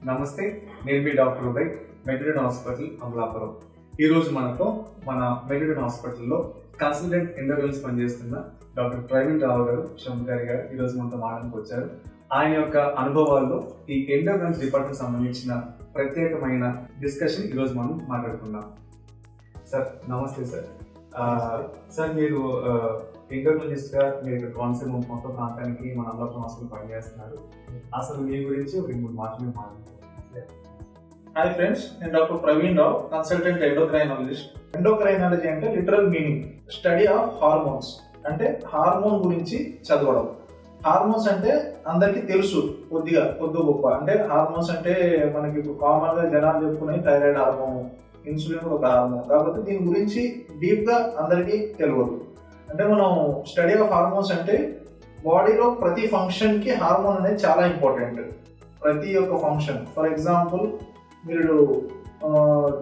నమస్తే, నేను మీ doctor Uday, మెడిటెడ్ hospital Amalapuram. ఈరోజు మనతో మన మెడిటెడ్ హాస్పిటల్లో కన్సల్టెంట్ ఎండోక్రైన్స్ పనిచేస్తున్న డాక్టర్ ప్రవీణ్ రావు గారు, శంకర్ గారు ఈరోజు మనతో మాట్లాడడానికి వచ్చారు. ఆయన యొక్క అనుభవాల్లో ఈ ఎండోక్రైన్స్ డిపార్ట్మెంట్ సంబంధించిన ప్రత్యేకమైన డిస్కషన్ ఈరోజు మనం మాట్లాడుకుందాం. సార్ నమస్తే సార్. సార్ మీరు ఎండోక్రైనిస్ట్ గా మీరు కాన్సెప్ట్ మొత్తం ప్రాంతానికి మన అమలాపురం హాస్పిటల్ పనిచేస్తున్నారు. అసలు మీ గురించి ఒక 3 మాటలు మాట్లాడుతున్నారు. హాయ్ ఫ్రెండ్స్, నేను doctor Praveen Rao, consultant endocrinologist. Endocrinology అంటే literal meaning study of hormones, అంటే హార్మోన్ గురించి చదవడం. హార్మోన్స్ అంటే అందరికీ తెలుసు కొద్ది గొప్ప. అంటే హార్మోన్స్ అంటే మనకి ఇప్పుడు కామన్ గా జనాలు చెప్పుకునే థైరాయిడ్ హార్మోన్, ఇన్సులిన్ ఒక హార్మోన్. కాబట్టి దీని గురించి డీప్ గా అందరికీ తెలియదు. అంటే మనం స్టడీ ఆఫ్ హార్మోన్స్ అంటే బాడీలో ప్రతి ఫంక్షన్ కి హార్మోన్ అనేది చాలా ఇంపార్టెంట్. ప్రతి ఒక్క ఫంక్షన్, ఫర్ ఎగ్జాంపుల్ మీరు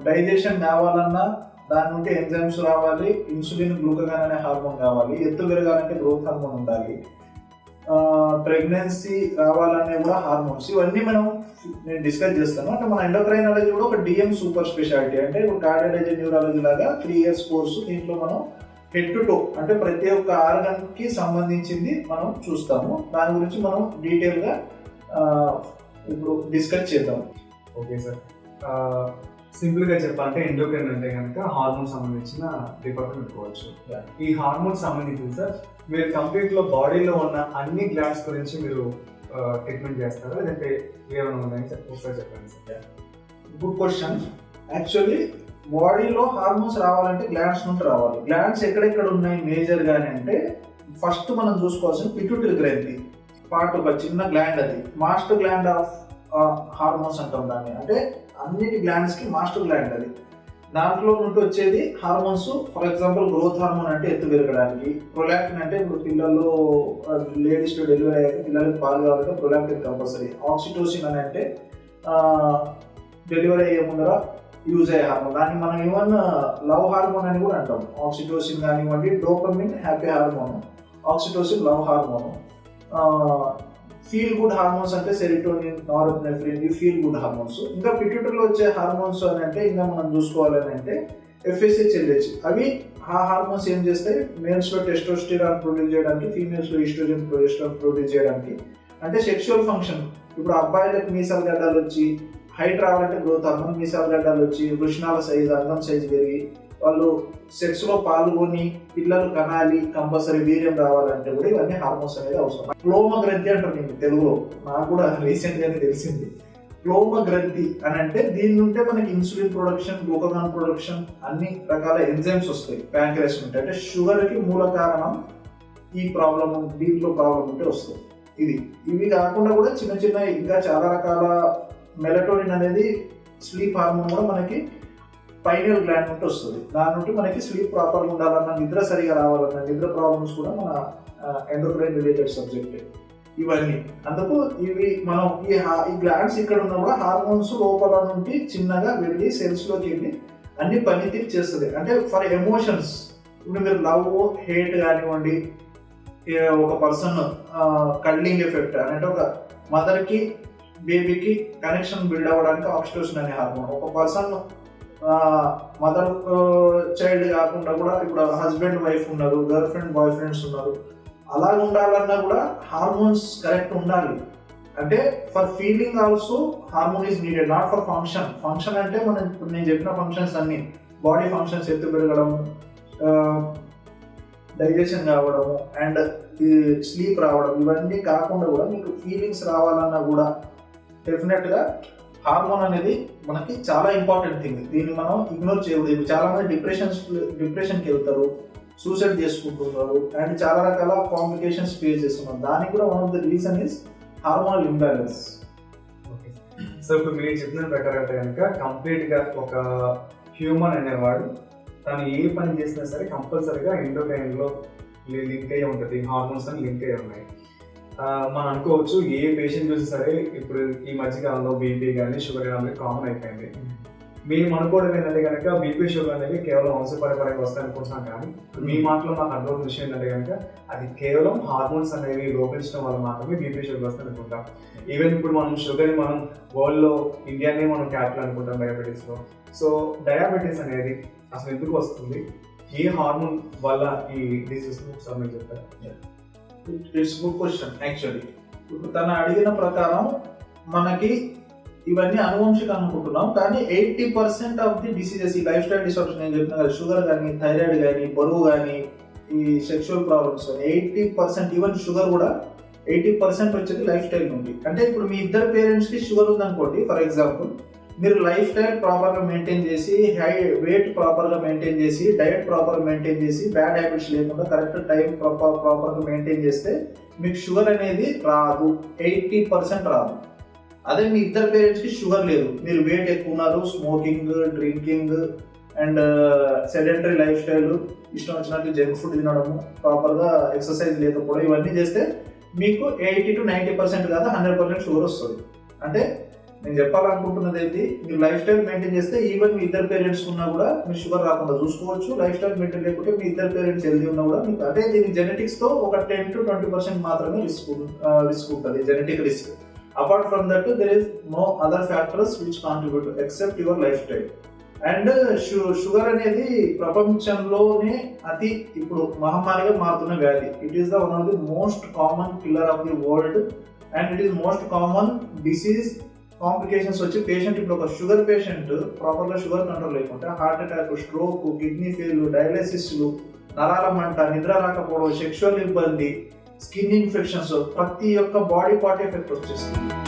డైజెషన్ కావాలన్నా దాని నుండి ఎంజైమ్స్ రావాలి, ఇన్సులిన్ గ్లూకగాన్ అనే హార్మోన్ కావాలి, ఎత్తు పెరగాలంటే గ్రోత్ హార్మోన్ ఉండాలి, ప్రెగ్నెన్సీ రావాలనే కూడా హార్మోన్స్. ఇవన్నీ నేను డిస్కస్ చేస్తాను. అంటే మన ఎండోక్రైనాలజీ కూడా ఒక డిఎం సూపర్ స్పెషాలిటీ. అంటే ఇప్పుడు కార్డియాలజీ, న్యూరాలజీ లాగా 3 years కోర్సు. దీంట్లో మనం హెడ్ టు టో అంటే ప్రతి ఒక్క ఆర్గన్ కి సంబంధించింది మనం చూస్తాము. దాని గురించి మనం డీటెయిల్ గా ఇప్పుడు డిస్కస్ చేద్దాం. ఓకే సార్, సింపుల్ గా చెప్పాలంటే ఎండోక్రైన్ అంటే కనుక హార్మోన్ సంబంధించిన డిపార్ట్మెంట్ అనుకోవచ్చు. ఈ హార్మోన్ సంబంధించింది సార్, మీరు కంప్లీట్ లో బాడీలో ఉన్న అన్ని గ్లాండ్స్ గురించి మీరు ట్రీట్మెంట్ చేస్తారా, లేదంటే ఏమైనా ఉన్నాయని ఒకసారి చెప్పండి సార్. Good question. యాక్చువల్లీ బాడీలో హార్మోన్స్ రావాలంటే గ్లాండ్స్ నుండి రావాలి. గ్లాండ్స్ ఎక్కడెక్కడ ఉన్నాయి మేజర్ గానే అంటే ఫస్ట్ మనం చూసుకోవాల్సిన పిట్యూటరీ గ్రంథి పార్ట్, ఒక చిన్న గ్లాండ్. అది మాస్టర్ గ్లాండ్ ఆఫ్ హార్మోన్స్ అంటాం దాన్ని. అంటే అన్నిటి గ్లాండ్స్ కి మాస్టర్ గ్లాండ్ అది. దాంట్లో నుండి వచ్చేది hormones. For example growth hormone అంటే ఎత్తు పెరగడానికి, ప్రొలాక్టిన్ అంటే ఇప్పుడు పిల్లల్లో లేడీస్ డెలివరీ అయ్యాక పిల్లలకి పాలు కావాలంటే ప్రొలాక్టిన్ కంపల్సరీ. ఆక్సిటోసిన్ అని అంటే డెలివరీ అయ్యే ముందర యూజ్ అయ్యే హార్మోన్. దాన్ని మనం ఈవెన్ లవ్ హార్మోన్ అని కూడా అంటాం. ఆక్సిటోసిన్ కానివ్వండి, dopamine happy hormone, oxytocin love hormone. Feel good hormones అంటే సెరిటోనిన్, నార్ఎపినెఫ్రిన్, ఈ ఫీల్ గుడ్ హార్మోన్స్. ఇంకా పిట్యూటరీలో వచ్చే హార్మోన్స్ అని అంటే ఇంకా మనం చూసుకోవాలని అంటే FSH, LH. అవి ఆ హార్మోన్స్ ఏం చేస్తాయి, మేల్స్ లో టెస్టోస్టెరాన్ ప్రొడ్యూస్ చేయడానికి, ఫీమేల్స్ లో ఈస్ట్రోజన్ ప్రొడ్యూస్ చేయడానికి. అంటే సెక్షువల్ ఫంక్షన్. ఇప్పుడు అబ్బాయిలకు మీసాల గడ్డలు వచ్చి హైట్ రావాలంటే గ్రోత్ హార్మోన్, మీసాల గడ్డలు వచ్చి వృషణాల సైజ్, అందం సైజ్ పెరిగి వాళ్ళు సెక్స్ లో పాల్గొని పిల్లలు కనాలి, కంపల్సరీ వీర్యం రావాలంటే కూడా ఇవన్నీ హార్మోన్స్ అనేది అవసరం. క్లోమ గ్రంథి అంటారు నేను తెలుగులో, నాకు కూడా రీసెంట్ గానే తెలిసింది. క్లోమ గ్రంథి అని అంటే దీని నుండే మనకి ఇన్సులిన్ ప్రొడక్షన్, గ్లూకగాన్ ప్రొడక్షన్, అన్ని రకాల ఎంజైమ్స్ వస్తాయి. ప్యాంక్రియాస్ ఉంటాయి. అంటే షుగర్ కి మూల కారణం ఈ ప్రాబ్లం, దీంట్లో ప్రాబ్లం ఉంటే వస్తుంది. ఇవి కాకుండా కూడా చిన్న చిన్న ఇంకా చాలా రకాల మెలటోనిన్ అనేది స్లీప్ హార్మోన్ కూడా మనకి పైనియల్ గ్లాండ్ నుండి వస్తుంది. దాని నుండి మనకి స్లీప్ ప్రాపర్గా ఉండాలన్నా, నిద్ర సరిగా రావాలన్నా, నిద్ర ప్రాబ్లమ్స్ కూడా మన ఎండోక్రైన్ రిలేటెడ్ సబ్జెక్ట్ ఇవన్నీ. అందుకు ఇవి మనం ఈ గ్లాండ్స్ ఇక్కడ ఉన్న కూడా హార్మోన్స్ లోపల నుండి చిన్నగా వెళ్ళి సెల్స్ లోకి వెళ్ళి అన్ని పనితీరు చేస్తుంది. అంటే ఫర్ ఎమోషన్స్, ఇప్పుడు మీరు లవ్, హేట్ కానివ్వండి, ఒక పర్సన్ కడ్లింగ్ ఎఫెక్ట్ అంటే ఒక మదర్కి బేబీకి కనెక్షన్ బిల్డ్ అవ్వడానికి ఆక్సిటోసిన్ అనే హార్మోన్. ఒక పర్సన్ మదర్ చైల్డ్ కాకుండా కూడా ఇప్పుడు హస్బెండ్ వైఫ్ ఉన్నారు, గర్ల్ ఫ్రెండ్ బాయ్ ఫ్రెండ్స్ ఉన్నారు, అలా ఉండాలన్నా కూడా హార్మోన్స్ కరెక్ట్ ఉండాలి. అంటే for feeling also hormone is needed, not for function. Function అంటే మనం ఇప్పుడు నేను చెప్పిన ఫంక్షన్స్ అన్ని, బాడీ ఫంక్షన్స్ ఎత్తు పెరగడం, డైజెషన్ కావడము అండ్ స్లీప్ రావడం, ఇవన్నీ కాకుండా కూడా మీకు ఫీలింగ్స్ రావాలన్నా కూడా డెఫినెట్గా హార్మోన్ అనేది మనకి చాలా ఇంపార్టెంట్ థింగ్. దీన్ని మనం ఇగ్నోర్ చేయకూడదు. చాలా మంది డిప్రెషన్కి వెళ్తారు, సూసైడ్ చేసుకుంటున్నారు అండ్ చాలా రకాల కాంప్లికేషన్స్ ఫేస్ చేస్తున్నారు. దానికి కూడా one of the reason is hormonal imbalance. Okay so ఇప్పుడు మీరు చెప్పిన ప్రకారం అయితే కనుక కంప్లీట్గా ఒక హ్యూమన్ అనేవాడు తను ఏ పని చేసినా సరే కంపల్సరీగా ఎండోక్రైన్లో లింక్ అయ్యి ఉంటుంది, హార్మోన్స్ అని లింక్ అయ్యి ఉన్నాయి. మనం అనుకోవచ్చు ఏ పేషెంట్ చూసి సరే ఇప్పుడు ఈ మధ్యకాలంలో బీపీ కానీ షుగర్ కానీ కామన్ అయిపోయింది. మేము అనుకోవడం ఏంటంటే కనుక బీపీ షుగర్ అనేది కేవలం వంశపరంపరగా వస్తాయి అనుకుంటున్నాం, కానీ మీ మాటలో నాకు అర్థమైన విషయం ఏంటంటే కనుక అది కేవలం హార్మోన్స్ అనేవి లోపించడం వల్ల మాత్రమే బీపీ షుగర్ వస్తుంది అనుకుంటాం. ఈవెన్ ఇప్పుడు మనం షుగర్ని మనం వరల్డ్లో ఇండియానే మనం క్యాపిటల్ అనుకుంటాం డయాబెటీస్లో. సో డయాబెటీస్ అనేది అసలు ఎందుకు వస్తుంది, ఏ హార్మోన్ వల్ల ఈ డిసీజ్ ఒకసారి మీరు చెప్తారు? It's good question actually. ఇప్పుడు తను అడిగిన ప్రకారం మనకి ఇవన్నీ అనువంశిక అనుకుంటున్నాం, కానీ 80% ఆఫ్ ది డిసీజెస్, ఈ లైఫ్ స్టైల్ డిసార్డర్స్ నేను చెప్పిన కదా, షుగర్ కానీ, థైరాయిడ్ కానీ, బరువు కానీ, ఈ సెక్షువల్ ప్రాబ్లమ్స్ కానీ 80%, ఈవెన్ షుగర్ కూడా 80% వచ్చేది లైఫ్ స్టైల్ నుండి. అంటే ఇప్పుడు మీ ఇద్దరు పేరెంట్స్కి షుగర్ ఉందనుకోండి, ఫర్ ఎగ్జాంపుల్, మీరు లైఫ్ స్టైల్ ప్రాపర్గా మెయింటైన్ చేసి, వెయిట్ ప్రాపర్గా మెయింటైన్ చేసి, డయట్ ప్రాపర్గా మెయింటైన్ చేసి, బ్యాడ్ హ్యాబిట్స్ లేకుండా కరెక్ట్ టైం ప్రాపర్గా మెయింటైన్ చేస్తే మీకు షుగర్ అనేది రాదు, 80% రాదు. అదే మీ ఇద్దరు పేరెంట్స్కి షుగర్ లేదు, మీరు వెయిట్ ఎక్కువ ఉన్నారు, smoking, drinking and sedentary life style, ఇష్టం వచ్చినట్టు జంక్ ఫుడ్ తినడము, ప్రాపర్గా ఎక్సర్సైజ్ లేకపోవడం, ఇవన్నీ చేస్తే మీకు 80 to 90% కాదు 100% షుగర్ వస్తుంది. అంటే నేను చెప్పాలనుకుంటున్నది ఏంటి, మీరు లైఫ్ స్టైల్ మెయింటైన్ చేస్తే ఈవెన్ మీ ఇద్దరు పేరెంట్స్ ఉన్నా కూడా మీరు షుగర్ రాకుండా చూసుకోవచ్చు. లైఫ్ స్టైల్ మెయింటైన్ లేకుంటే మీ ఇద్దరు పేరెంట్స్ హెల్తీ ఉన్నా కూడా మీకు, అంటే దీనికి జెనెటిక్స్తో ఒక 10 to 20% మాత్రమే రిస్క్ ఉంటుంది, genetic risk. Apart from that, there is no other factors which contribute except your lifestyle. And sugar అనేది ప్రపంచంలోనే అతి ఇప్పుడు మహమ్మారిగా మారుతున్న వ్యాధి. It is the one of the most common killer of the world and it is most common disease. Complications వచ్చి patient, ఇప్పుడు ఒక షుగర్ పేషెంట్ ప్రాపర్గా షుగర్ కంట్రోల్ లేకుంటే heart attack, stroke, kidney fail, డయాలసిస్లు, నరాల మంట, నిద్ర రాకపోవడం, సెక్షువల్ ఇబ్బంది, స్కిన్ ఇన్ఫెక్షన్స్, ప్రతి ఒక్క బాడీ పార్ట్ ఎఫెక్ట్ వచ్చేస్తుంది.